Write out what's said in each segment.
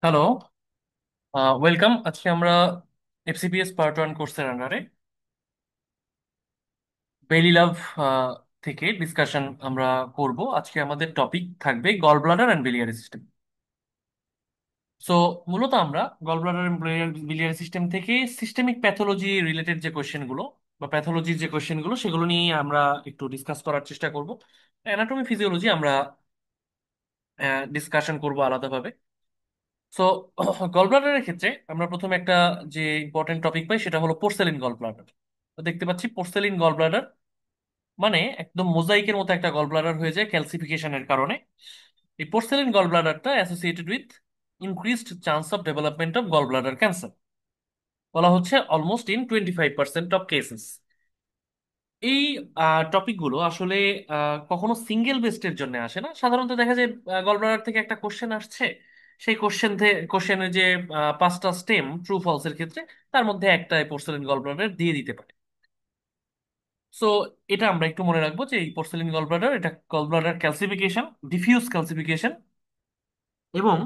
Hello, welcome. আজকে আমরা FCPS part one কোর্সের আন্ডারে বেলি লাভ থেকে ডিসকাশন আমরা করব। আজকে আমাদের টপিক থাকবে gall bladder and biliary system. So মূলত আমরা gall bladder and biliary system থেকে সিস্টেমিক প্যাথোলজি রিলেটেড যে কোয়েশ্চেনগুলো বা প্যাথোলজির যে কোয়েশ্চেনগুলো সেগুলো নিয়ে আমরা একটু ডিসকাস করার চেষ্টা করব। অ্যানাটমি ফিজিওলজি আমরা ডিসকাশন করব আলাদাভাবে। সো গল ব্লাডারের ক্ষেত্রে আমরা প্রথমে একটা যে ইম্পর্টেন্ট টপিক পাই সেটা হলো পোর্সেলিন গল ব্লাডার। তো দেখতে পাচ্ছি পোর্সেলিন গল ব্লাডার মানে একদম মোজাইকের মতো একটা গল ব্লাডার হয়ে যায় ক্যালসিফিকেশনের কারণে। এই পোর্সেলিন গল ব্লাডারটা associated with increased chance of development of gall bladder cancer, বলা হচ্ছে অলমোস্ট ইন 25% অফ কেসেস। এই টপিকগুলো আসলে কখনো সিঙ্গেল বেস্টের জন্য আসে না। সাধারণত দেখা যায় গল ব্লাডার থেকে একটা কোশ্চেন আসছে, সেই কোশ্চেনের যে পাঁচটা স্টেম ট্রু ফলসের ক্ষেত্রে তার মধ্যে একটা পোর্সেলিন গল ব্লাডার দিয়ে দিতে পারে। সো এটা আমরা একটু মনে রাখবো যে এই পোর্সেলিন গল ব্লাডার এটা gall bladder calcification, diffuse calcification, এবং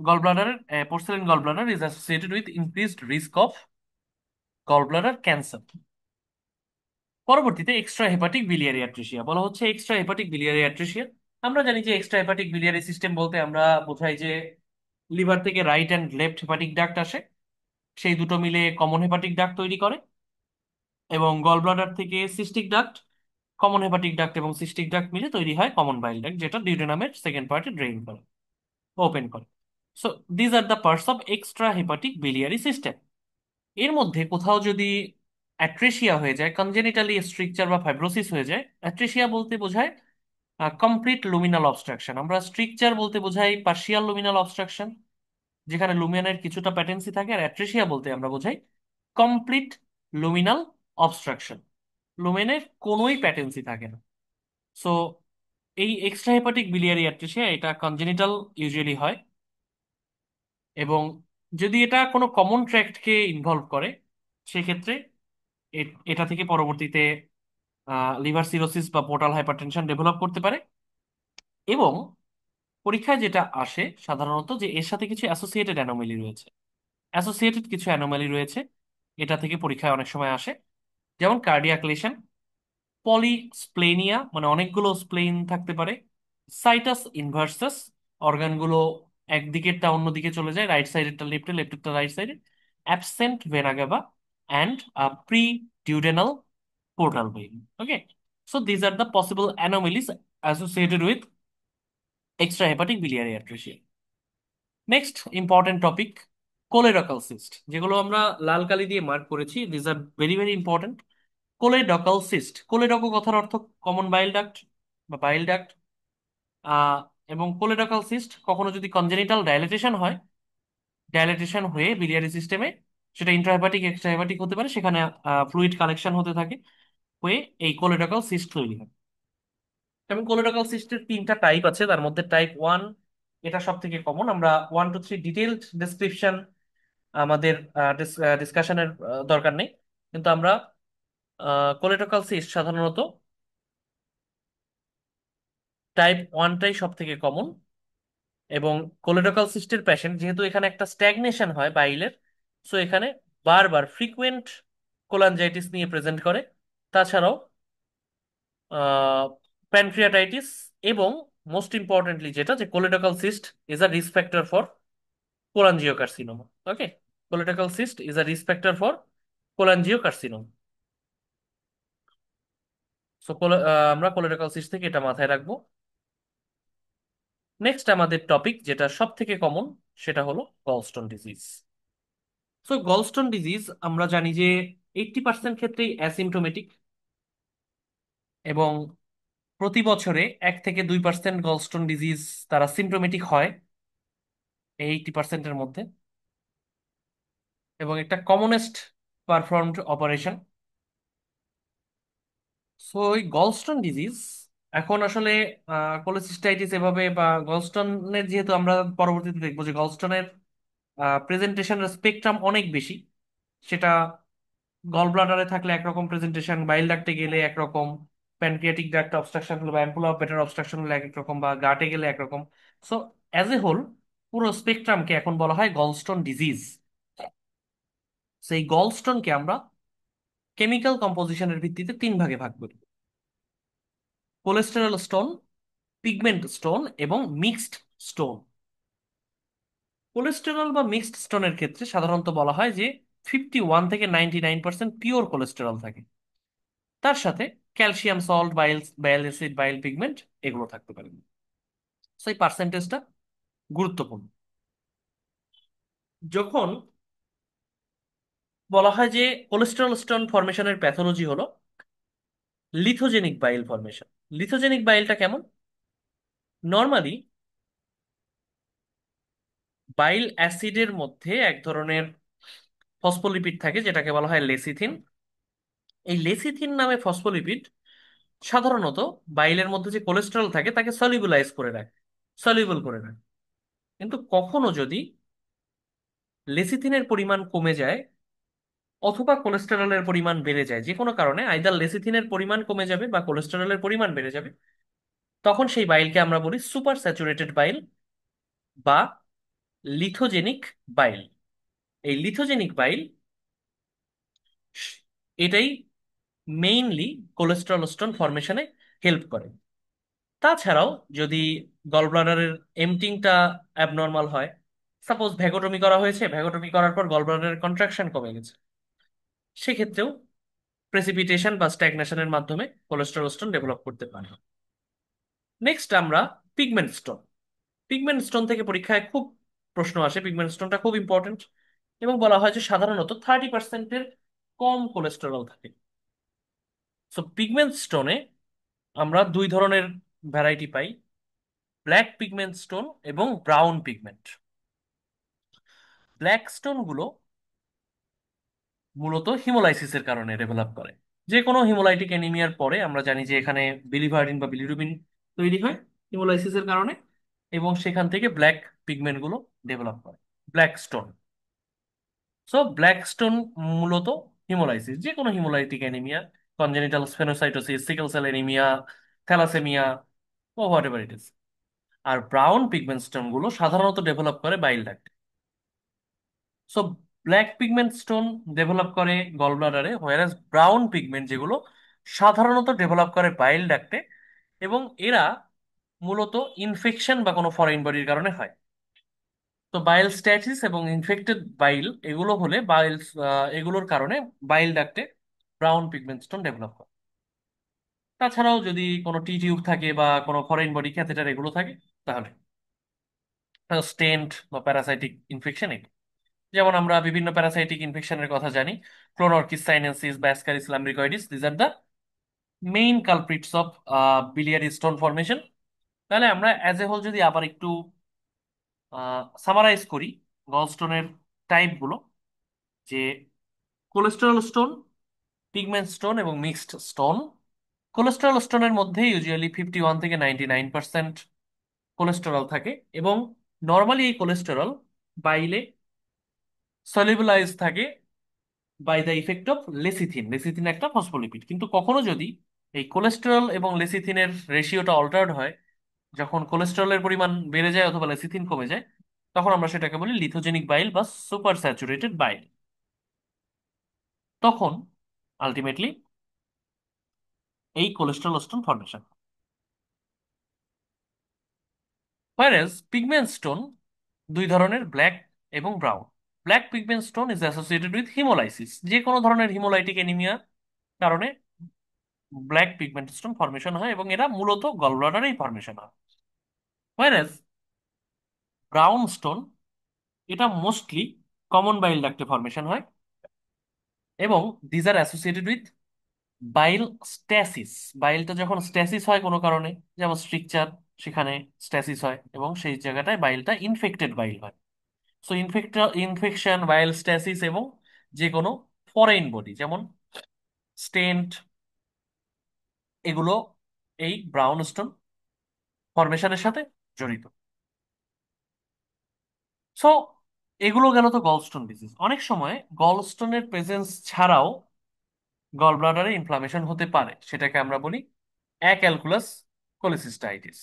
গল ব্লাডারের porcelain gall bladder is associated with increased risk of gall bladder cancer. পরবর্তীতে এক্সট্রা হেপাটিক বিলিয়ারি অ্যাট্রিসিয়া, বলা হচ্ছে এক্সট্রা হেপাটিক বিলিয়ারি অ্যাট্রিসিয়া। আমরা জানি যে এক্সট্রা হেপাটিক বিলিয়ারি সিস্টেম বলতে আমরা বোঝাই যে লিভার থেকে right and left hepatic duct আসে, সেই দুটো মিলে কমন হেপাটিক ডাক্ট তৈরি করে, এবং গল ব্লাডার থেকে cystic duct, common hepatic duct এবং সিস্টিক ডাক্ট মিলে তৈরি হয় কমন বাইল ডাক্ট, যেটা ডিউডেনামের সেকেন্ড পার্টে ড্রেইন করে, ওপেন করে। So these are the parts of extra hepatic biliary system. এর মধ্যে কোথাও যদি অ্যাট্রেসিয়া হয়ে যায়, কনজেনিটালি স্ট্রিকচার বা ফাইব্রোসিস হয়ে যায়, অ্যাট্রেসিয়া বলতে বোঝায় কমপ্লিট লুমিনাল অবস্ট্রাকশন। আমরা স্ট্রিকচার বলতে বোঝাই পার্শিয়াল লুমিনাল অবস্ট্রাকশন, যেখানে লুমিনানের কিছুটা প্যাটেন্সি থাকে, আর অ্যাট্রেসিয়া বলতে আমরা বোঝাই কমপ্লিট লুমিনাল অবস্ট্রাকশন, লুমেনের কোনোই প্যাটেন্সি থাকে না। সো এই এক্সট্রা হেপাটিক বিলিয়ারি অ্যাট্রেসিয়া এটা কনজেনিটাল ইউজুয়ালি হয়, এবং যদি এটা কোনো কমন ট্র্যাক্টকে ইনভলভ করে সেক্ষেত্রে এটা থেকে পরবর্তীতে লিভার সিরোসিস বা পোর্টাল হাইপারটেনশন ডেভেলপ করতে পারে। এবং পরীক্ষায় যেটা আসে সাধারণত যে এর সাথে কিছু অ্যাসোসিয়েটেড অ্যানোমালি রয়েছে, অ্যাসোসিয়েটেড কিছু অ্যানোমালি রয়েছে, এটা থেকে পরীক্ষায় অনেক সময় আসে, যেমন কার্ডিয়াক লেশন, পলিস্প্লেনিয়া মানে অনেকগুলো স্প্লেন থাকতে পারে, সাইটাস ইনভার্সাস অর্গানগুলো একদিকেরটা অন্যদিকে চলে যায়, রাইট সাইডেরটা লেফটে, লেফটেরটা রাইট সাইডে, absent vena cava, and pre duodenal portal vein. Okay, so these are the possible anomalies associated with extrahepatic biliary atresia. Next important topic choledochal cyst, যেগুলো আমরা লাল কালি দিয়ে মার্ক করেছি। This are very very important. Choledochal cyst, choledoch কথার অর্থ common বাইল duct বা bile duct. আহ এবং কোলেডকাল সিস্ট কখনো যদি কনজেনিটাল ডায়ালিটেশন হয়, ডায়ালিটেশন হয়ে বিলিয়ারি সিস্টেমে, সেটা ইন্ট্রাহেপাটিক এক্সট্রাহেপাটিক হতে পারে, সেখানে ফ্লুইড কালেকশন হতে থাকে, হয়ে এই কোলেডকাল সিস্ট তৈরি হয়। এবং কোলেডকাল সিস্টের তিনটা টাইপ আছে, তার মধ্যে টাইপ ওয়ান এটা সব থেকে কমন। আমরা one two three detailed description আমাদের ডিসকাশনের দরকার নেই, কিন্তু আমরা কোলেডকাল সিস্ট সাধারণত টাইপ ওয়ানটাই সব থেকে কমন। এবং কোলেডকাল সিস্টের পেশেন্ট যেহেতু এখানে একটা স্ট্যাগনেশন হয় বাইলের, সো এখানে বারবার ফ্রিকুয়েন্ট কোলানজাইটিস নিয়ে প্রেজেন্ট করে। তাছাড়াও প্যানক্রিয়াটাইটিস, এবং মোস্ট ইম্পর্টেন্টলি যেটা যে choledochal cyst is a risk factor for cholangiocarcinoma. Okay, choledochal cyst is a risk factor for cholangiocarcinoma. So আমরা কোলেডকাল সিস্ট থেকে এটা মাথায় রাখবো। নেক্সট আমাদের টপিক যেটা সব থেকে কমন সেটা হলো gallstone disease. So gallstone disease আমরা জানি যে 80% ক্ষেত্রেই অ্যাসিমটোমেটিক, এবং প্রতি বছরে 1 থেকে 2% গলস্টোন ডিজিজ তারা সিমটোমেটিক হয় এই 80%-এর মধ্যে, এবং একটা কমনেস্ট পারফর্মড অপারেশন। সো এই গলস্টোন ডিজিজ এখন আসলে কোলেসিস্টাইটিস এভাবে বা গলস্টোনের, যেহেতু আমরা পরবর্তীতে দেখবো যে গলস্টোনের প্রেজেন্টেশনের স্পেকট্রাম অনেক বেশি, সেটা গল ব্লাডারে থাকলে একরকম প্রেজেন্টেশন, বাইল ডাক্টে গেলে একরকম, প্যানক্রিয়াটিক ডাক্ট অবস্ট্রাকশন হলে বা অ্যাম্পুলা অফ বেটার অবস্ট্রাকশন হলে এক এক রকম, বা গাটে গেলে একরকম। সো অ্যাজ এ হোল পুরো স্পেকট্রামকে এখন বলা হয় গলস্টোন ডিজিজ। সেই গলস্টোনকে আমরা কেমিক্যাল কম্পোজিশনের ভিত্তিতে তিন ভাগে ভাগ করি: কোলেস্টেরল স্টোন, পিগমেন্ট স্টোন এবং মিক্সড স্টোন। কোলেস্টেরল বা মিক্সড স্টোনের ক্ষেত্রে সাধারণত বলা হয় যে 51 থেকে 99% পিওর কোলেস্টেরল থাকে, তার সাথে ক্যালসিয়াম সল্ট, বাইল বাইল অ্যাসিড, বাইল পিগমেন্ট এগুলো থাকতে পারে। সেই পার্সেন্টেজটা গুরুত্বপূর্ণ। যখন বলা হয় যে কোলেস্টেরল স্টোন ফরমেশনের প্যাথোলজি হলো লিথোজেনিক বাইল ফরমেশন। লিথোজেনিক বাইলটা কেমন? নর্মালি বাইল অ্যাসিডের মধ্যে এক ধরনের ফসফোলিপিড থাকে যেটাকে বলা হয় লেসিথিন। এই লেসিথিন নামে ফসফোলিপিড সাধারণত বাইলের মধ্যে যে কোলেস্টেরল থাকে তাকে সলিউলাইজ করে রাখে, সলিউবল করে রাখে। কিন্তু কখনো যদি লেসিথিনের পরিমাণ কমে যায় অথবা কোলেস্টেরলের পরিমাণ বেড়ে যায়, যে কোনো কারণে আইদার লেসিথিনের পরিমাণ কমে যাবে বা কোলেস্টেরলের পরিমাণ বেড়ে যাবে, তখন সেই বাইলকে আমরা বলি সুপার স্যাচুরেটেড বাইল বা লিথোজেনিক বাইল। এই লিথোজেনিক বাইল এটাই মেইনলি কোলেস্টেরল স্টোন ফরমেশনে হেল্প করে। তাছাড়াও যদি গলব্লাডারের এমটিংটা অ্যাবনর্মাল হয়, সাপোজ ভ্যাগোটমি করা হয়েছে, ভ্যাগোটমি করার পর গলব্লাডারের কন্ট্রাকশন কমে গেছে, সেক্ষেত্রেও প্রেসিপিটেশন বা স্ট্যাগনেশনের মাধ্যমে কোলেস্টেরল স্টোন ডেভেলপ করতে পারে। নেক্সট আমরা পিগমেন্ট স্টোন। পিগমেন্ট স্টোন থেকে পরীক্ষায় খুব প্রশ্ন আসে, পিগমেন্ট স্টোনটা খুব ইম্পর্টেন্ট এবং বলা হয় যে সাধারণত 30%-এর কম কোলেস্টেরল থাকে। সো পিগমেন্ট স্টোনে আমরা দুই ধরনের ভ্যারাইটি পাই: ব্ল্যাক পিগমেন্ট স্টোন এবং ব্রাউন পিগমেন্ট। ব্ল্যাক স্টোন গুলো মূলত হিমোলাইসিসের কারণে ডেভেলপ করে। যে কোনো হিমোলাইটিক অ্যানিমিয়ার পরে আমরা জানি যে এখানে বিলিভারিন বা বিলিরুবিন তৈরি হয় হিমোলাইসিসের কারণে, এবং সেখান থেকে ব্ল্যাক পিগমেন্ট গুলো ডেভেলপ করে, black stone. So black stone মূলত হিমোলাইসিস, যে কোনো haemolytic anaemia, congenital spherocytosis, sickle cell anaemia, thalassaemia, ও হোয়াট এভার ইট ইজ। আর ব্রাউন পিগমেন্ট স্টোন গুলো সাধারণত ডেভেলপ করে বাইল ডাক্টে। So black pigment stone develop করে গল ব্লাডারে, হোয়ারাস ব্রাউন পিগমেন্ট যেগুলো সাধারণত ডেভেলপ করে বাইল ডাক্টে, এবং এরা মূলত ইনফেকশন বা কোনো ফরেন বডির কারণে হয়। তো বাইল স্ট্যাসিস এবং ইনফেক্টেড বাইল এগুলো হলে বাইল, এগুলোর কারণে বাইল ডাক্টে ব্রাউন পিগমেন্ট স্টোন ডেভেলপ হয়। তাছাড়াও যদি কোনো টি টিউব থাকে বা কোনো ফরেন বডি ক্যাথেটার এগুলো থাকে, তাহলে স্টেন্ট বা প্যারাসাইটিক ইনফেকশন। যেমন আমরা বিভিন্ন প্যারাসাইটিক ইনফেকশনের কথা জানি, ক্লোনরকিস সাইনেনসিস বা Ascaris lumbricoides, this are the main culprits of biliary stone formation. তাহলে আমরা অ্যাজ এ হোল যদি আবার একটু সামারাইজ করি গলস্টোনের টাইপগুলো, যে কোলেস্টেরল স্টোন, পিগমেন্ট স্টোন এবং মিক্সড স্টোন। কোলেস্টেরল স্টোনের মধ্যে ইউজুয়ালি 51 থেকে 99% কোলেস্টেরল থাকে, এবং নর্মালি এই কোলেস্টেরল বাইলে সলিউবলাইজ থাকে by the effect of lecithin. Lecithin একটা ফসফোলিপিড। কিন্তু কখনো যদি এই কোলেস্টেরল এবং লেসিথিনের রেশিওটা অল্টার্ড হয়, যখন কোলেস্টেরলের পরিমাণ বেড়ে যায় অথবা লেসিথিন কমে যায়, তখন আমরা সেটাকে বলি লিথোজেনিক বাইল বা সুপার স্যাচুরেটেড বাইল। তখন আলটিমেটলি এই cholesterol stone formation. Whereas pigment stone দুই ধরনের, ব্ল্যাক এবং brown. Black pigment stone is associated with haemolysis, যে কোনো ধরনের হিমোলাইটিক অ্যানিমিয়া কারণে ব্ল্যাক পিগমেন্ট স্টোন ফর্মেশন হয়, এবং এরা মূলত গলব্লাডারেই ফর্মেশন হয়। হোয়ারেজ ব্রাউন স্টোন, এটা মোস্টলি কমন বাইল ডাক্টে ফর্মেশন হয়, এবং these are associated with bile stasis. বাইলটা যখন স্ট্যাসিস হয় কোনো কারণে, যেমন স্ট্রিকচার, সেখানে স্ট্যাসিস হয় এবং সেই জায়গাটায় বাইলটা ইনফেক্টেড বাইল হয়। সো ইনফেকশন, বাইল স্ট্যাসিস এবং যে কোনো ফরেন বডি যেমন স্টেন্ট, এগুলো এই ব্রাউন স্টোন ফরমেশনের সাথে জড়িত। সো এগুলো গেল তো গলস্টোন ডিজিজ। অনেক সময় গলস্টোনের প্রেজেন্স ছাড়াও গল ব্লাডারে ইনফ্লামেশন হতে পারে, সেটাকে আমরা বলি acalculous cholecystitis.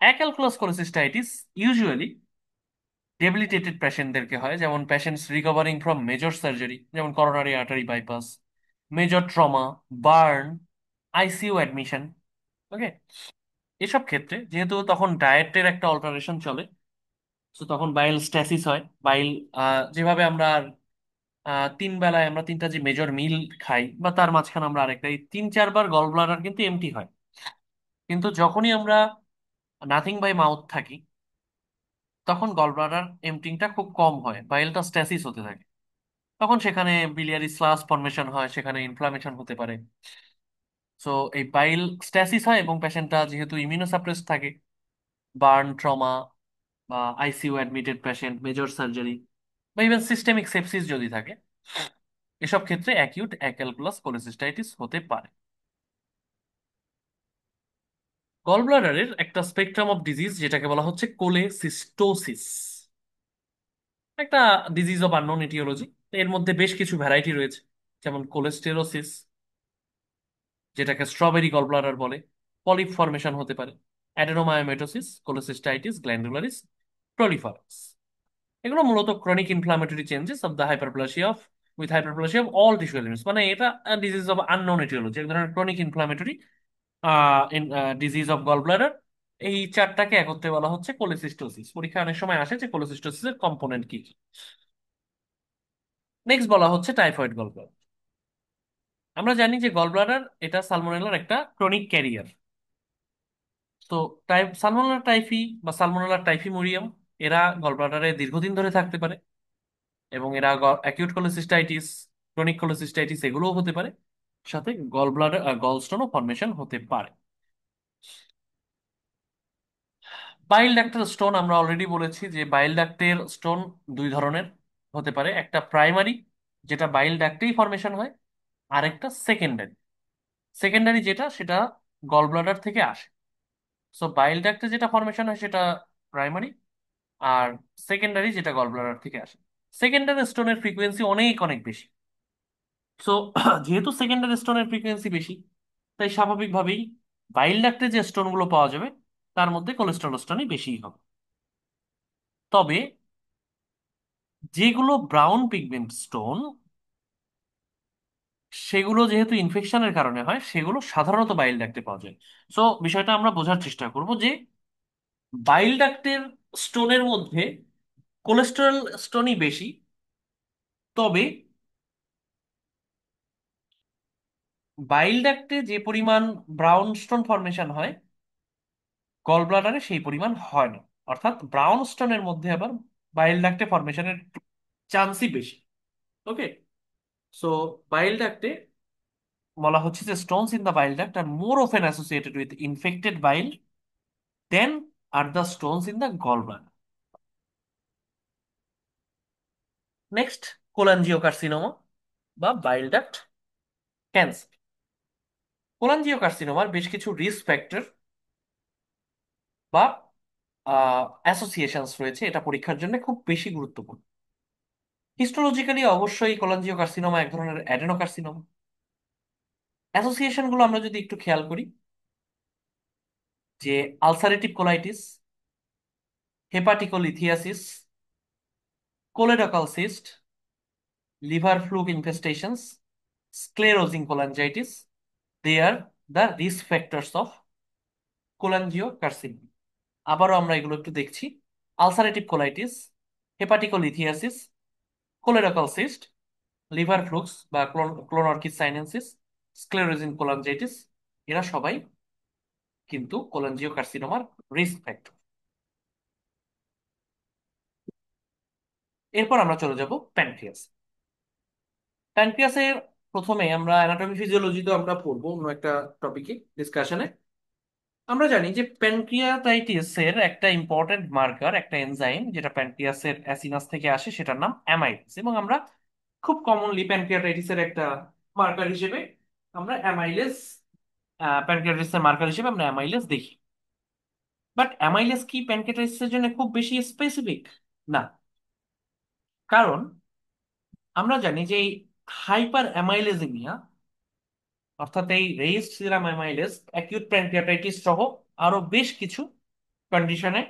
Acalculous cholecystitis usually debilitated পেশেন্টদেরকে হয়, যেমন patients recovering from major surgery, যেমন coronary artery bypass, major trauma, burn, ICU admission. Okay, এসব ক্ষেত্রে যেহেতু তখন ডায়েটের একটা অল্টারেশন চলে, তো তখন বাইল স্ট্যাসিস হয়। বাইল যেভাবে আমরা তিন বেলায় আমরা তিনটা যে মেজর মিল খাই, বা তার মাঝখানে আমরা আরেকটা, এই 3-4 বার গল ব্লাডার কিন্তু এমটি হয়। কিন্তু যখনই আমরা নাথিং বাই মাউথ থাকি, তখন গল ব্লাডার এমটিংটা খুব কম হয়, বাইলটা স্ট্যাসিস হতে থাকে। তখন সেখানে বিলিয়ারি স্লাস ফর্মেশন হয়, সেখানে ইনফ্লামেশন হতে পারে। সো এই বাইল স্ট্যাসিস হয়, এবং পেশেন্টটা যেহেতু ইমিউনোসাপ্রেস থাকে, বার্ন, ট্রমা, বা ICU admitted patient, major surgery, বা ইভেন সিস্টেমিক সেপসিস যদি থাকে, এসব ক্ষেত্রে অ্যাকিউট অ্যাক্যালকুলাস কোলেসিস্টাইটিস হতে পারে। গল ব্লাডারের একটা স্পেকট্রাম অফ ডিজিজ যেটাকে বলা হচ্ছে কোলেসিস্টোসিস, একটা ডিজিজ অফ আননোন এটিওলজি। এর মধ্যে বেশ কিছু ভ্যারাইটি রয়েছে, যেমন কোলেস্টেরোসিস, যেটাকে স্ট্রবেরি গল ব্লাডার বলে, পলিপ ফর্মেশন হতে পারে, অ্যাডেনোমায়োমেটোসিস, কোলেসিস্টাইটিস গ্ল্যান্ডুলারিস, প্রলিফারাস। এগুলো মূলত chronic inflammatory changes of the hyperplasia of with hyperplasia of all tissue elements, মানে এটা ডিজিজ অফ আননোন এটিওলজি, এক ধরনের chronic inflammatory disease of gall bladder. এই চারটাকে একত্রে বলা হচ্ছে কোলেসিস্টোসিস। পরীক্ষা অনেক সময় আসে যে কোলেসিস্টোসিসের কম্পোনেন্ট কি কি। নেক্সট বলা হচ্ছে টাইফয়েড গল ব্লাডার। আমরা জানি যে গল ব্লাডার এটা সালমোনেলার একটা ক্রনিক ক্যারিয়ার। তো সালমোনেলা টাইফি বা সালমোনেলা টাইফিমুরিয়াম, এরা গল ব্লাডারে দীর্ঘদিন ধরে থাকতে পারে, এবং এরা অ্যাকিউট কোলেসিস্টাইটিস, ক্রনিক কোলেসিস্টাইটিস এগুলোও হতে পারে, সাথে গল ব্লাডার গল স্টোনও ফর্মেশন হতে পারে। বাইল ডাক্টের স্টোন আমরা অলরেডি বলেছি যে বাইল ডাক্টের স্টোন দুই ধরনের হতে পারে, একটা প্রাইমারি, যেটা বাইল ডাক্টেই ফর্মেশন হয়, আর একটা সেকেন্ডারি। সেকেন্ডারি যেটা, সেটা গল ব্লাডার থেকে আসে। সো বাইল ডাক্টে যেটা ফর্মেশন হয় সেটা প্রাইমারি, আর সেকেন্ডারি যেটা গল ব্লাডার থেকে আসে। সেকেন্ডারি স্টোনের ফ্রিকোয়েন্সি অনেক অনেক বেশি। সো যেহেতু সেকেন্ডারি স্টোনের ফ্রিকোয়েন্সি বেশি, তাই স্বাভাবিকভাবেই বাইল ডাক্টে যে স্টোনগুলো পাওয়া যাবে, তার মধ্যে কোলেস্ট্রল স্টোনই বেশিই হবে। তবে যেগুলো ব্রাউন পিগমেন্ট স্টোন, সেগুলো যেহেতু ইনফেকশনের কারণে হয়, সেগুলো সাধারণত বাইল ডাক্টে পাওয়া যায়। সো বিষয়টা আমরা বোঝার চেষ্টা করব যে বাইল ডাক্টের স্টোনের মধ্যে কোলেস্টেরল স্টোনই বেশি। তবে বাইল ডাক্টে যে পরিমাণ ব্রাউন স্টোন ফর্মেশন হয়, গল ব্লাডারে সেই পরিমাণ হয় না। অর্থাৎ ব্রাউন স্টোনের মধ্যে আবার বাইল ডাক্টে ফর্মেশনের চান্সই বেশি। ওকে, সো বাইল ডাক্টে বলা হচ্ছে যে stones in the bile duct are more often associated with infected bile than are the stones in the gall bladder. Next, cholangiocarcinoma বা বাইল ডাক্ট ক্যান্সার। কোলাঞ্জিওকার্সিনোমার বেশ কিছু রিস্ক ফ্যাক্টর বা অ্যাসোসিয়েশনস রয়েছে, এটা পরীক্ষার জন্য খুব বেশি গুরুত্বপূর্ণ। হিস্টোলজিক্যালি অবশ্যই কোলাঞ্জিওকার্সিনোমা এক ধরনের অ্যাডেনোকার্সিনোমা। অ্যাসোসিয়েশন গুলো আমরা যদি একটু খেয়াল করি, যে ulcerative colitis, hepaticolithiasis, choledochal cyst, liver fluke infestations, sclerosing cholangitis, they are the risk factors of cholangiocarcinoma. আবারও আমরা এগুলো একটু দেখছি: ulcerative colitis, hepaticolithiasis, choledochal cyst, liver flukes বা ক্লোনরকিস সাইনেনসিস, স্ক্লেরোজিং কোলাঞ্জাইটিস, এরা সবাই কিন্তু কোলাঞ্জিওকার্সিনোমার রিস্ক ফ্যাক্টর। এরপর আমরা চলে যাব প্যানক্রিয়াস। প্যানক্রিয়াসের প্রথমে আমরা অ্যানাটমি ফিজিওলজি তো আমরা পড়বো অন্য একটা টপিকে ডিসকাশনে। আমরা জানি যে প্যানক্রিয়াটাইটিস এর একটা ইম্পর্টেন্ট মার্কার, একটা এনজাইম যেটা প্যানক্রিয়াসের অ্যাসিনাস থেকে আসে, সেটার নাম অ্যামাইলেজ। এবং আমরা খুব কমনলি প্যানক্রিয়াটাইটিস এর একটা মার্কার হিসেবে আমরা অ্যামাইলেজ, প্যানক্রিয়াটাইটিস এর মার্কার হিসেবে আমরা অ্যামাইলেজ দেখি। বাট অ্যামাইলেজ কি প্যানক্রিয়াটাইটিস এর জন্য খুব বেশি স্পেসিফিক? না। কারণ আমরা জানি যে এই হাইপার অ্যামাইলেজেমিয়া, অর্থাৎ এই raised serum amylase, acute pancreatitis সহ আরো বেশ কিছু কন্ডিশনে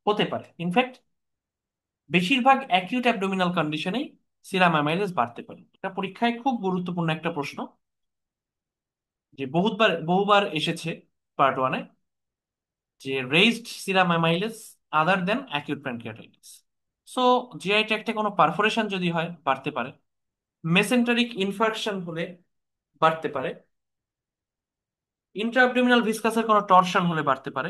হতে পারে। ইনফ্যাক্ট বেশিরভাগ অ্যাকিউট অ্যাবডোমিনাল কন্ডিশনেই সিরাম অ্যামাইলেজ বাড়তে পারে। এটা পরীক্ষায় খুব গুরুত্বপূর্ণ একটা প্রশ্ন, যে বহুবার বহুবার এসেছে পার্ট ওয়ানে, যে রেইজড সিরাম অ্যামাইলেজ আদার দেন অ্যাকিউট প্যানক্রিয়াটাইটিস। সো জিআই ট্র্যাক্টে কোনো পারফোরেশন যদি হয় বাড়তে পারে, মেসেন্টারিক ইনফার্কশন হলে বাড়তে পারে, ইন্ট্রাঅ্যাবডোমিনাল ভিসকাসের কোনো টরশন হলে বাড়তে পারে,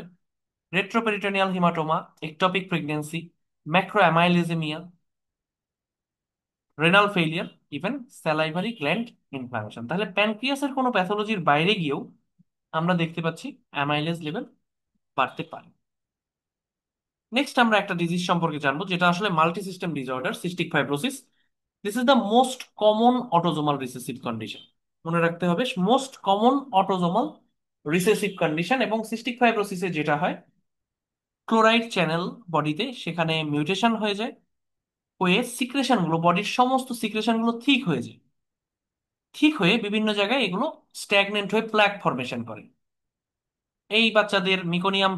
retroperitoneal haematoma, ectopic pregnancy, macro amylasaemia, renal failure, even salivary gland inflammation. তাহলে প্যানক্রিয়াসের কোনো প্যাথোলজির বাইরে গিয়েও আমরা দেখতে পাচ্ছি অ্যামাইলেজ লেভেল বাড়তে পারে। নেক্সট আমরা একটা ডিজিজ সম্পর্কে জানবো, যেটা আসলে multi system disorder, cystic fibrosis. This is the most common autosomal recessive condition. মনে রাখতে হবে, most common autosomal recessive condition. এবং সিস্টিক ফাইব্রোসিসে যেটা হয়, ক্লোরাইড চ্যানেল বডিতে সেখানে মিউটেশন হয়ে যায়, হয়ে সিক্রেশন গুলো, বডির সমস্ত সিক্রেশন গুলো ঠিক হয়ে যায়। ঠিক হয়ে বিভিন্ন জায়গায় এগুলো স্ট্যাগনেন্ট হয়ে প্ল্যাক ফর্মেশন করে। এই বাচ্চাদের মিকোনিয়াম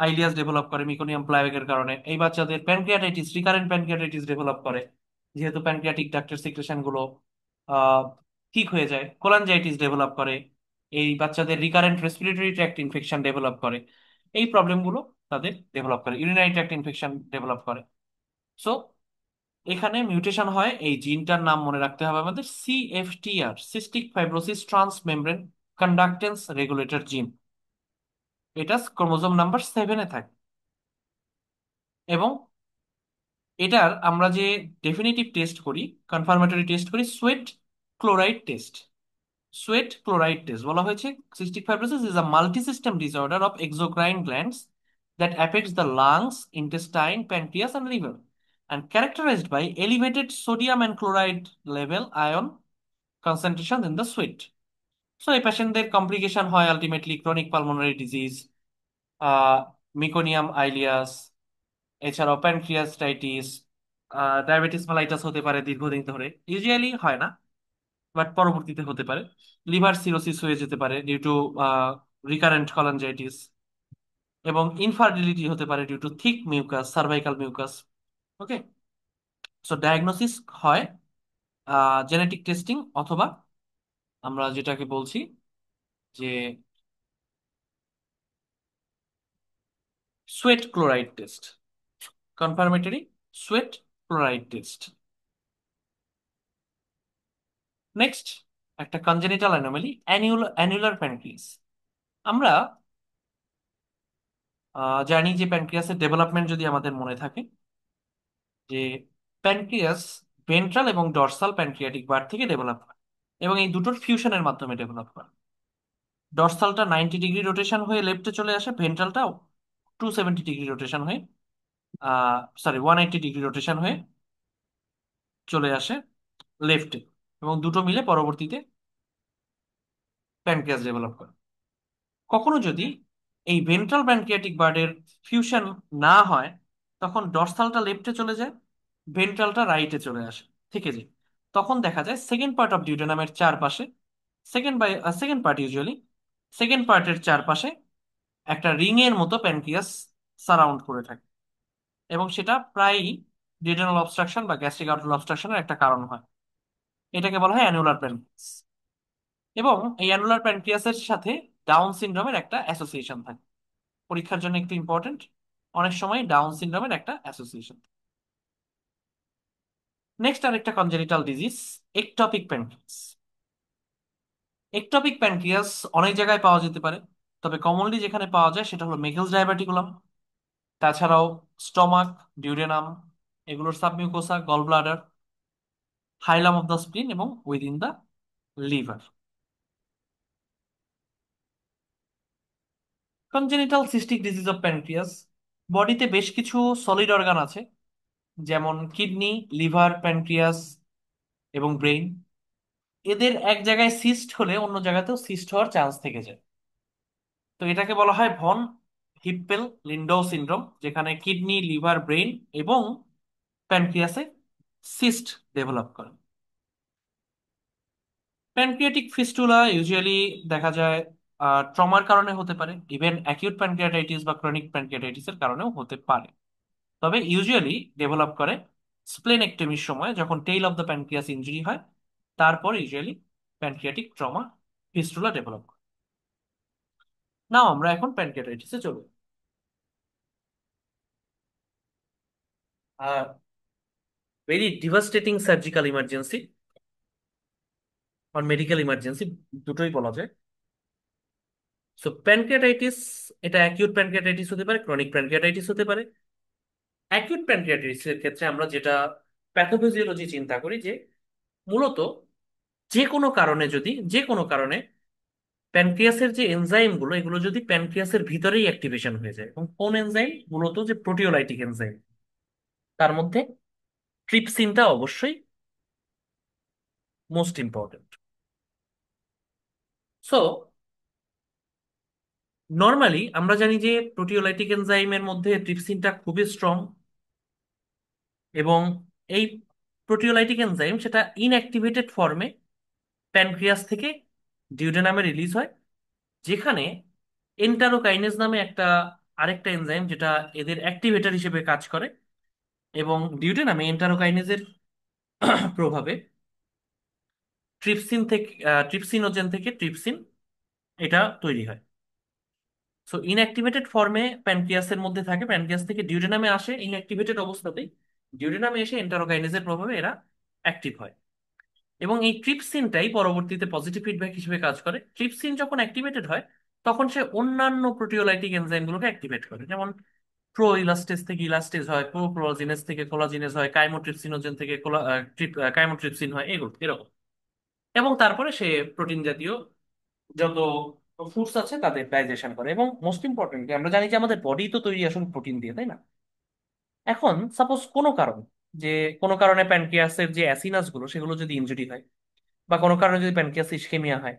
আইলিয়াস ডেভেলপ করে মিকোনিয়াম প্লাইবেগের কারণে। এই বাচ্চাদের প্যানক্রিয়াটাইটিস, রিকারেন্ট প্যানক্রিয়াটাইটিস ডেভেলপ করে, যেহেতু প্যানক্রিয়াটিক ডাক্টের সিক্রেশন গুলো আহ, ঠিক হয়ে যায়। কোলাঞ্জাইটিস ডেভেলপ করে। এই বাচ্চাদের recurrent respiratory tract infection develop করে। এই প্রবলেমগুলো তাদের ডেভেলপ করে, ইউরিনারি ট্র্যাক্ট ইনফেকশন ডেভেলপ করে। সো এখানে মিউটেশন হয়, এই জিনটার নাম মনে রাখতে হবে আমাদের, CFTR, cystic fibrosis transmembrane conductance regulator gene. এটা ক্রোমোজোম নাম্বার 7-এ থাকে। এবং এটার আমরা যে ডেফিনিটিভ টেস্ট করি, কনফার্মেটরি টেস্ট করি, sweat chloride test. Sweat chloride test বলা হয়েছে cystic fibrosis is a multi system disorder of exocrine glands that affects the lungs, intestine, pancreas and liver, and characterized by elevated sodium and chloride level ion concentration in the sweat. So এই পেশেন্টদের complication হয় ultimately chronic pulmonary disease, meconium ileus, এছাড়াও প্যানক্রিয়াস্টাইটিস, diabetes mellitus হতে পারে দীর্ঘদিন ধরে, usually হয় না বাট পরবর্তীতে হতে পারে। লিভার সিরোসিস হয়ে যেতে পারে ডিউ টু রিকারেন্ট কলাঞ্জাইটিস, এবং ইনফার্টিলিটি হতে পারে due to thick mucus, cervical mucus. Okay, so diagnosis হয় জেনেটিক টেস্টিং, অথবা আমরা যেটাকে বলছি যে sweat chloride test, confirmatory sweat chloride test. Next একটা কনজেনিটাল অ্যানোমালি, অ্যানুলার প্যানক্রিয়াস। আমরা জানি যে প্যানক্রিয়াসের ডেভেলপমেন্ট যদি আমাদের মনে থাকে, যে প্যানক্রিয়াস ভেন্ট্রাল এবং ডর্সাল প্যানক্রিয়াটিক বার থেকে ডেভেলপ হয়, এবং এই দুটোর ফিউশনের মাধ্যমে ডেভেলপ হয়। ডর্সালটা 90 ডিগ্রি রোটেশন হয়ে লেফটে চলে আসে, ভেন্ট্রালটা 270 ডিগ্রি রোটেশন হয়ে, সরি 180 ডিগ্রি রোটেশন হয়ে চলে আসে লেফটে, এবং দুটো মিলে পরবর্তীতে প্যানক্রিয়াস ডেভেলপ করে। কখনো যদি এই ভেন্ট্রাল প্যানক্রিয়াটিক বার্ডের ফিউশন না হয়, তখন ডর্সালটা লেফটে চলে যায়, ভেন্ট্রালটা রাইটে চলে আসে, থেকে যায়। তখন দেখা যায় সেকেন্ড পার্ট অফ ডিউডেনামের চারপাশে, সেকেন্ড পার্ট ইউজুয়ালি, সেকেন্ড পার্টের চারপাশে একটা রিং এর মতো প্যানক্রিয়াস সারাউন্ড করে থাকে, এবং সেটা প্রায়ই ডিউডেনাল অবস্ট্রাকশন বা গ্যাস্ট্রিক আউটলেট অবস্ট্রাকশনের একটা কারণ হয়। এটাকে বলা হয় অ্যানুলার প্যানক্রিয়াস। এবং এই অ্যানুলার প্যানক্রিয়াসের সাথে ডাউন সিনড্রোমের একটা অ্যাসোসিয়েশন থাকে। পরীক্ষার জন্য একটু ইম্পর্টেন্ট, অনেক সময় ডাউন সিনড্রোমের একটা অ্যাসোসিয়েশন। নেক্সট আরেকটা congenital disease, ectopic pancreas. Ectopic pancreas অনেক জায়গায় পাওয়া যেতে পারে, তবে কমনলি যেখানে পাওয়া যায় সেটা হলো মেকেলস ডায়াবেটিকুলাম। তাছাড়াও স্টমাক, ডিউডেনাম, এগুলোর submucosa, gall bladder, hilum of the spleen এবং within the liver. Congenital cystic disease of pancreas, বডিতে বেশ কিছু সলিড অর্গান আছে, যেমন কিডনি, লিভার, প্যানক্রিয়াস এবং ব্রেইন। এদের এক জায়গায় সিস্ট হলে অন্য জায়গাতেও সিস্ট হওয়ার চান্স থেকে যায়। তো এটাকে বলা হয় ভন হিপ্পেল লিন্ডৌ সিনড্রোম, যেখানে কিডনি, লিভার, ব্রেইন এবং প্যানক্রিয়াসে সিস্ট ডেভেলপ করে। প্যানক্রিয়াটিক ফিস্টুলা ইউজুয়ালি দেখা যায় ট্রমার কারণে হতে পারে, ইভেন অ্যাকিউট প্যানক্রিয়াটাইটিস বা ক্রনিক প্যানক্রিয়াটাইটিসের কারণেও হতে পারে। তবে ইউজুয়ালি ডেভেলপ করে স্প্লেনেক্টমির সময়, যখন tail of the pancreas injury হয়, তারপর usually pancreatic trauma fistula develop করে। নাও আমরা এখন প্যানক্রিয়াটাইটিসে চলবো। ভেরি ডিভাস্টেটিং সার্জিক্যাল ইমার্জেন্সি আর মেডিকেল ইমার্জেন্সি, দুটোই বলা যায়। সো প্যানক্রিয়াটাইটিস, এটা অ্যাকিউট প্যানক্রিয়াটাইটিস হতে পারে, ক্রনিক প্যানক্রিয়াটাইটিস হতে পারে। অ্যাকিউট প্যানক্রিয়াটাইটিসের ক্ষেত্রে আমরা যেটা প্যাথোফিজিওলজি চিন্তা করি, যে মূলত যে কোনো কারণে প্যানক্রিয়াসের যে এনজাইম গুলো, এগুলো যদি প্যানক্রিয়াসের ভিতরেই অ্যাক্টিভেশন হয়ে যায়, এবং কোন এনজাইম? মূলত যে প্রোটিওলাইটিক এনজাইম, তার মধ্যে ট্রিপসিনটা অবশ্যই মোস্ট ইম্পর্টেন্ট। সো নর্মালি আমরা জানি যে প্রোটিওলাইটিক এনজাইমের মধ্যে ট্রিপসিনটা খুবই স্ট্রং, এবং এই প্রোটিওলাইটিক এনজাইম সেটা ইনঅ্যাক্টিভেটেড ফর্মে প্যানক্রিয়াস থেকে ডিউডেনামে রিলিজ হয়, যেখানে এন্টারোকাইনেজ নামে আরেকটা এনজাইম, যেটা এদের অ্যাক্টিভেটর হিসেবে কাজ করে, এবং ডিউডেনামে এন্টারোকাইনেজের প্রভাবে ট্রিপসিনোজেন থেকে ট্রিপসিন এটা তৈরি হয়। সো ইনঅ্যাক্টিভেটেড ফর্মে প্যানক্রিয়াসের মধ্যে থাকে, প্যানক্রিয়াস থেকে ডিউডেনামে আসে ইনঅ্যাক্টিভেটেড অবস্থাতেই, ডিউডেনামে এসে এন্টারোকাইনেজের প্রভাবে এরা অ্যাক্টিভ হয়, এবং এই ট্রিপসিনটাই পরবর্তীতে পজিটিভ ফিডব্যাক হিসেবে কাজ করে। ট্রিপসিন যখন অ্যাক্টিভেটেড হয়, তখন সে অন্যান্য প্রোটিওলাইটিক এনজাইমগুলোকে অ্যাক্টিভেট করে, যেমন প্রো ইলাস্টেজ থেকে ইলাস্টেজ হয়, প্রো কোলাজিনেজ থেকে কোলাজিনেজ হয়, কাইমোট্রিপসিনোজেন থেকে কাইমোট্রিপসিন হয়, এগুলো এরকম। এবং তারপরে সে প্রোটিন জাতীয় যত ফুডস আছে তাদের ডাইজেশন করে। এবং মোস্ট ইম্পর্টেন্টলি আমরা জানি যে আমাদের বডি তো তৈরি আসলে প্রোটিন দিয়ে, তাই না? এখন সাপোজ যে কোনো কারণে প্যানক্রিয়াসের যে অ্যাসিনাস গুলো সেগুলো যদি ইনজুরি হয়, বা কোনো কারণে যদি প্যানক্রিয়াস ইসকেমিয়া হয়,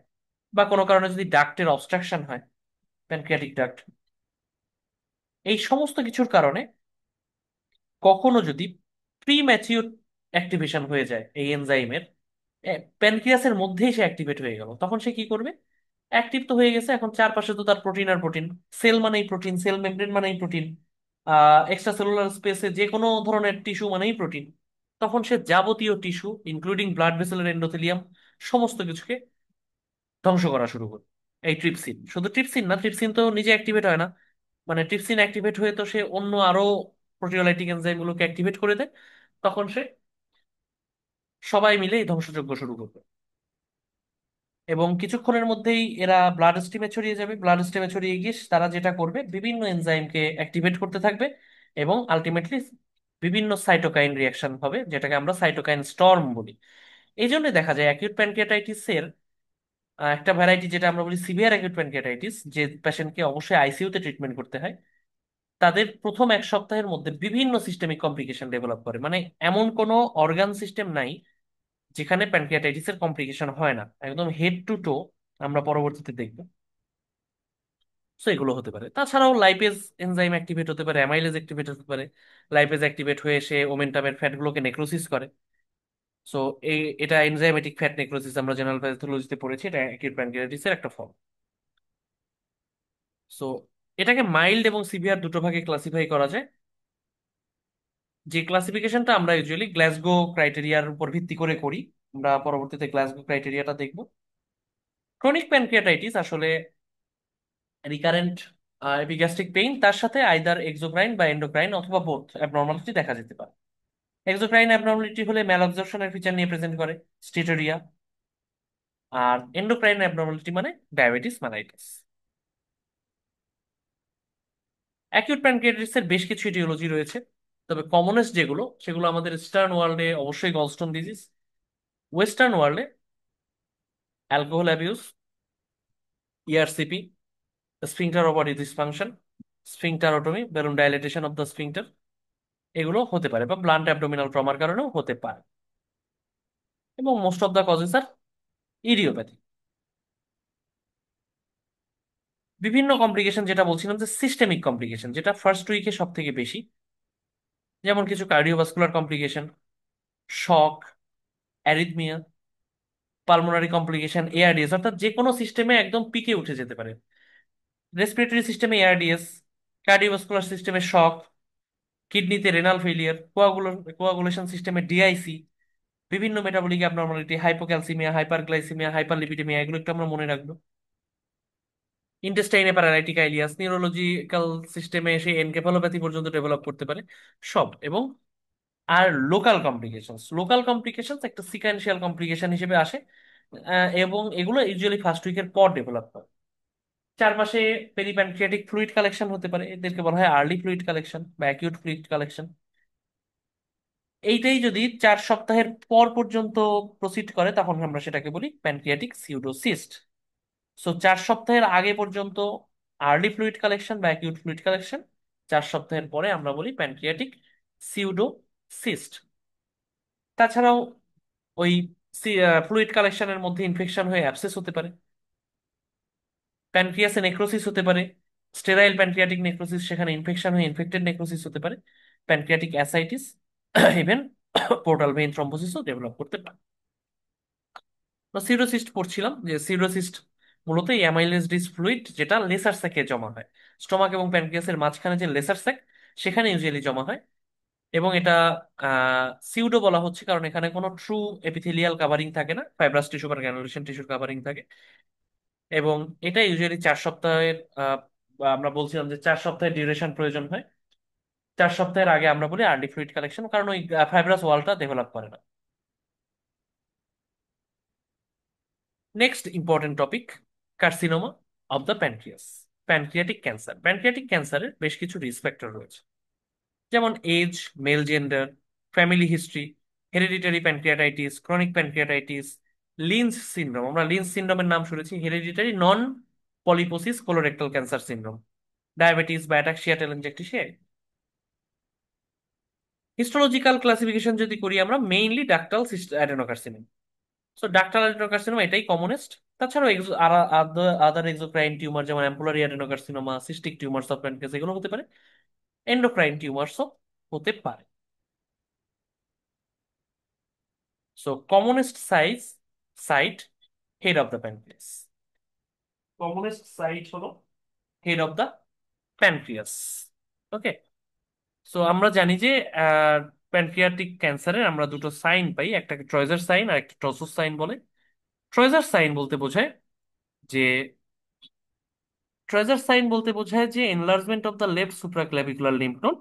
বা কোনো কারণে যদি ডাক্টের অবস্ট্রাকশন হয়, প্যানক্রিয়াটিক ডাক্ট, এই সমস্ত কিছুর কারণে কখনো যদি প্রিম্যাচিউর অ্যাক্টিভেশন হয়ে যায় এই এনজাইমের, প্যানক্রিয়াসের মধ্যেই সে অ্যাক্টিভেট হয়ে গেল, তখন সে কি করবে? অ্যাক্টিভ তো হয়ে গেছে, এখন চারপাশে তো তার প্রোটিন আর প্রোটিন, সেল মানেই প্রোটিন, সেল মেমব্রেন মানেই প্রোটিন, এক্সট্রা সেলুলার স্পেসে যে কোনো ধরনের টিস্যু মানেই প্রোটিন। তখন সে যাবতীয় টিস্যু ইনক্লুডিং ব্লাড ভেসেলের এন্ডোথেলিয়াম সমস্ত কিছুকে ধ্বংস করা শুরু করে। এই ট্রিপসিন, শুধু ট্রিপসিন না, ট্রিপসিন তো নিজে অ্যাক্টিভেট হয় না, মানে ট্রিপসিন অ্যাক্টিভেট হয়ে তো সে অন্য আরো প্রোটিওলাইটিক এনজাইম গুলোকে অ্যাক্টিভেট করে দেয়, তখন সে সবাই মিলে এই ধ্বংসযজ্ঞ শুরু করবে। এবং কিছুক্ষণের মধ্যেই এরা ব্লাড স্ট্রিমে ছড়িয়ে যাবে, ব্লাড স্ট্রিমে ছড়িয়ে গিয়ে তারা যেটা করবে, বিভিন্ন এনজাইমকে অ্যাক্টিভেট করতে থাকবে, এবং আলটিমেটলি বিভিন্ন সাইটোকাইন রিয়াকশন হবে, যেটাকে আমরা সাইটোকাইন স্টর্ম বলি। এই জন্য দেখা যায় অ্যাকিউট প্যানক্রিয়াটাইটিসের একটা ভ্যারাইটি, যেটা আমরা বলি সিভিয়ার অ্যাকিউট প্যানক্রিয়াটাইটিস, যে পেশেন্টকে অবশ্যই আইসিইউতে ট্রিটমেন্ট করতে হয়, তাদের প্রথম এক সপ্তাহের মধ্যে বিভিন্ন সিস্টেমিক কমপ্লিকেশন ডেভেলপ করে। মানে এমন কোনো অর্গান সিস্টেম নাই যেখানে প্যানক্রিয়াটাইটিসের কমপ্লিকেশন হয় না, একদম হেড টু টো আমরা পরবর্তীতে দেখবো। সো এগুলো হতে পারে। তাছাড়াও লাইপেজ এনজাইম অ্যাক্টিভেট হতে পারে, অ্যামাইলেজ অ্যাক্টিভেট হতে পারে। লাইপেজ অ্যাক্টিভেট হয়ে সে ওমেন্টামের ফ্যাটগুলোকে নেক্রোসিস করে। সো এটা এনজাইমেটিক ফ্যাট নেক্রোসিস, আমরা জেনারেল প্যাথোলজিতে পড়েছি, এটা অ্যাকিউট প্যানক্রিয়াটাইটিসের একটা ফর্ম। সো এটাকে মাইল্ড এবং সিভিয়ার দুটো ভাগে ক্লাসিফাই করা যায়, যে ক্লাসিফিকেশনটা আমরা ইউজুয়ালি গ্লাসগো ক্রাইটেরিয়ার উপর ভিত্তি করে করি। আমরা পরবর্তীতে গ্লাসগো ক্রাইটেরিয়াটা দেখব। ক্রনিক প্যানক্রিয়াটাইটিস আসলে রিকারেন্ট এপিগ্যাস্ট্রিক পেইন, তার সাথে আইদার এক্সোক্রাইন বা এন্ডোক্রাইন অথবা বোথ অ্যাবনর্মালিটি দেখা যেতে পারে। এক্সোক্রাইন অ্যাবনর্মালিটি হলে ম্যালঅ্যাবজর্পশনের ফিচার নিয়ে প্রেজেন্ট করে, স্টিটোরিয়া। আর এন্ডোক্রাইন অ্যাবনর্মালিটি মানে ডায়াবেটিস মেলাইটাস। অ্যাকিউট প্যানক্রিয়াটাইটিসের বেশ কিছু ইটিওলজি রয়েছে, তবে কমনেস্ট যেগুলো সেগুলো আমাদের ইস্টার্ন ওয়ার্ল্ডে অবশ্যই গলস্টোন ডিজিজ, ওয়েস্টার্ন ওয়ার্ল্ডে alcohol abuse, ERCP, sphincter ovary dysfunction, sphincterotomy, balloon dilatation of the sphincter, এগুলো হতে পারে, বা ব্লান্ট অ্যাবডোমিনাল ট্রমার কারণেও হতে পারে। এবং মোস্ট অফ দ্য কজেস আর ইডিওপ্যাথি। বিভিন্ন কমপ্লিকেশন, যেটা বলছিলাম যে সিস্টেমিক কমপ্লিকেশন, যেটা ফার্স্ট উইকে সব থেকে বেশি, যেমন কিছু কার্ডিওভাস্কুলার কমপ্লিকেশন, শক, অ্যারিথমিয়া, পালমোনারি কমপ্লিকেশন এআরডিএস, অর্থাৎ যে কোনো সিস্টেমে একদম পিকে উঠে যেতে পারে। রেসপিরেটরি সিস্টেমে এআরডিএস, কার্ডিওভাস্কুলার সিস্টেমে শক, কিডনিতে রেনাল ফেলিয়ার, কোয়াগুলেশন সিস্টেমে ডিআইসি, বিভিন্ন metabolic abnormality, hypocalcaemia, hyperglycaemia, hyperlipidaemia, এগুলো একটু আমরা মনে রাখবো। ইন্টেস্টাইনে প্যারালাইটিক আইলিয়াস, নিউরোলজিক্যাল সিস্টেমে এসে এনকেফালোপ্যাথি পর্যন্ত ডেভেলপ করতে পারে সব। এবং আর লোকাল কমপ্লিকেশনস একটা সিকোয়েন্সিয়াল কমপ্লিকেশন হিসেবে আসে, এবং এগুলো ইউজুয়ালি ফার্স্ট উইকের পর ডেভেলপ হয়। চারপাশে পেরিপ্যানক্রিয়াটিক ফ্লুইড কালেকশন হতে পারে, এদেরকে বলা হয় আর্লি ফ্লুইড কালেকশন বা অ্যাকিউট ফ্লুইড কালেকশন। এইটাই যদি 4 সপ্তাহের পর পর্যন্ত প্রসিড করে তখন আমরা সেটাকে বলি প্যানক্রিয়াটিক সিউডোসিস্ট। সো 4 সপ্তাহের আগে পর্যন্ত আর্লি ফ্লুইড কালেকশন বা অ্যাকিউট ফ্লুইড কালেকশন, 4 সপ্তাহের পরে আমরা বলি প্যানক্রিয়াটিক সিউডোসিস্ট। তাছাড়াও ওই ফ্লুইড কালেকশনের মধ্যে ইনফেকশন হয়ে অ্যাবসেস হতে পারে, প্যানক্রিয়াসে নেক্রোসিস হতে পারে, স্টেরাইল প্যানক্রিয়াটিক নেক্রোসিস, সেখানে ইনফেকশন হয়ে ইনফেক্টেড নেক্রোসিস হতে পারে, pancreatic ascites, even portal vein থ্রম্বোসিসও ডেভেলপ করতে পারে। সিরোসিস্ট পড়ছিলাম যে সিরোসিস্ট মূলত এই অ্যামাইলেজ ডিস ফ্লুইড যেটা লেসার স্যাকে জমা হয়, স্টোমাক এবং প্যানক্রিয়াসের মাঝখানে যে লেসার স্যাক সেখানে ইউজুয়ালি জমা হয়। এবং এটা সিউডো বলা হচ্ছে কারণ এখানে কোনো ট্রু এপিথেলিয়াল কাভারিং থাকে না, ফাইব্রাস টিস্যু বা গ্রানুলেশন টিস্যুর কাভারিং থাকে। এবং এটা ইউজুয়ালি 4 সপ্তাহের আমরা বলছিলাম যে 4 সপ্তাহের ডিউরেশন প্রয়োজন হয়। 4 সপ্তাহের আগে আমরা বলি আর্লি ফ্লুইড কালেকশন, কারণ ওই ফাইব্রাস ওয়ালটা ডেভেলপ করে না। Next important topic, carcinoma of the pancreas, pancreatic cancer. Pancreatic ক্যান্সারের বেশ কিছু রিস্ক ফ্যাক্টর রয়েছে, যেমন age, male gender, family history, hereditary pancreatitis, chronic pancreatitis, Lynch syndrome, আমরা লিন্স সিনড্রোমের নাম শুনেছি, hereditary non polyposis colorectal cancer syndrome, diabetes বা অ্যাটাক্সিয়া টেলেনজেক্টিসিয়া। হিস্টোলজিক্যাল ক্লাসিফিকেশন যদি করি আমরা mainly ductal adenocarcinoma. So ductal adenocarcinoma এটাই কমনেস্ট। তাছাড়াও আদার এক্সোক্রাইন টিউমার যেমন ampullary adenocarcinoma, cystic tumours of pancreas, এগুলো হতে পারে। এন্ডোক্রাইন টিউমারসও হতে পারে। So commonest site head of the pancreas, commonest site হলো head of the pancreas. Okay. So আমরা জানি যে প্যানক্রিয়াটিক ক্যান্সারের আমরা দুটো সাইন পাই, একটাকে ট্রয়েজার সাইন আর একটা ট্রসোস সাইন বলে। ট্রয়েজার সাইন বলতে বোঝায় যে ট্রেজার সাইন বলতে বোঝায় যে enlargement of the left supraclavicular lymph node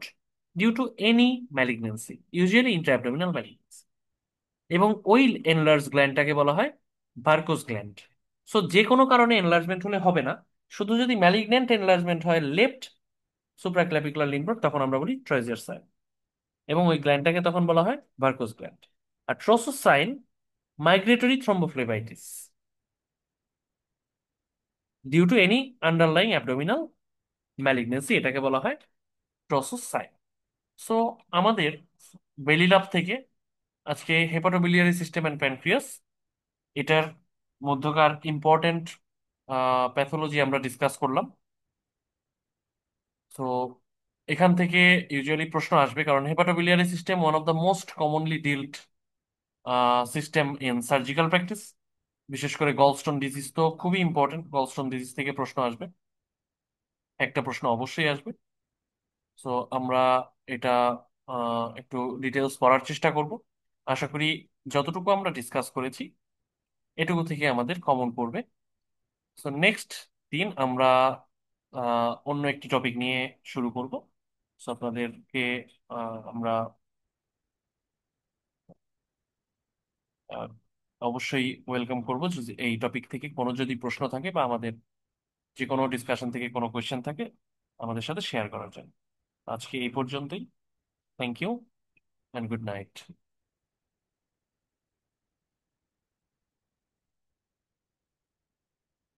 due to any malignancy, usually intraabdominal malignancy. এবং ওই এনলার্জ গ্ল্যান্ডটাকে বলা হয় ভার্কোস গ্ল্যান্ড। সো যে কোনো কারণে এনলার্জমেন্ট হলে হবে না, শুধু যদি ম্যালিগন্যান্ট এনলার্জমেন্ট হয় লেফট সুপ্রাক্লাভিকুলার লিম্ফ নোড তখন আমরা বলি ট্রেজার সাইন, এবং ওই গ্ল্যান্ডটাকে তখন বলা হয় ভার্কোস গ্ল্যান্ড। আর Trousseau's sign migratory thrombophlebitis due to any underlying abdominal malignancy, এটাকে বলা হয় ট্রোসোস সাইন। সো আমাদের বেলি লাভ থেকে আজকে হেপাটোবিলিয়ারি সিস্টেম অ্যান্ড প্যানক্রিয়াস এটার মধ্যকার ইম্পর্টেন্ট প্যাথোলজি আমরা ডিসকাস করলাম। তো এখান থেকে ইউজুয়ালি প্রশ্ন আসবে, কারণ hepatobiliary system one of the most commonly dealed system in surgical practice. বিশেষ করে গলস্টোন ডিজিজ তো খুবই ইম্পর্টেন্ট, গলস্টোন ডিজিজ থেকে প্রশ্ন আসবে, একটা প্রশ্ন অবশ্যই আসবে। সো আমরা এটা একটু ডিটেলস পড়ার চেষ্টা করব। আশা করি যতটুকু আমরা ডিসকাস করেছি এটুকু থেকে আমাদের কমন পড়বে। সো নেক্সট দিন আমরা অন্য একটি টপিক নিয়ে শুরু করব। সো আপনাদেরকে আমরা আহ, অবশ্যই ওয়েলকাম করব যদি এই টপিক থেকে কোনো যদি প্রশ্ন থাকে বা আমাদের যে কোনো ডিসকাশন থেকে কোনো কোয়েশ্চেন থাকে আমাদের সাথে শেয়ার করার জন্য। আজকে এই পর্যন্তই। Thank you and good night.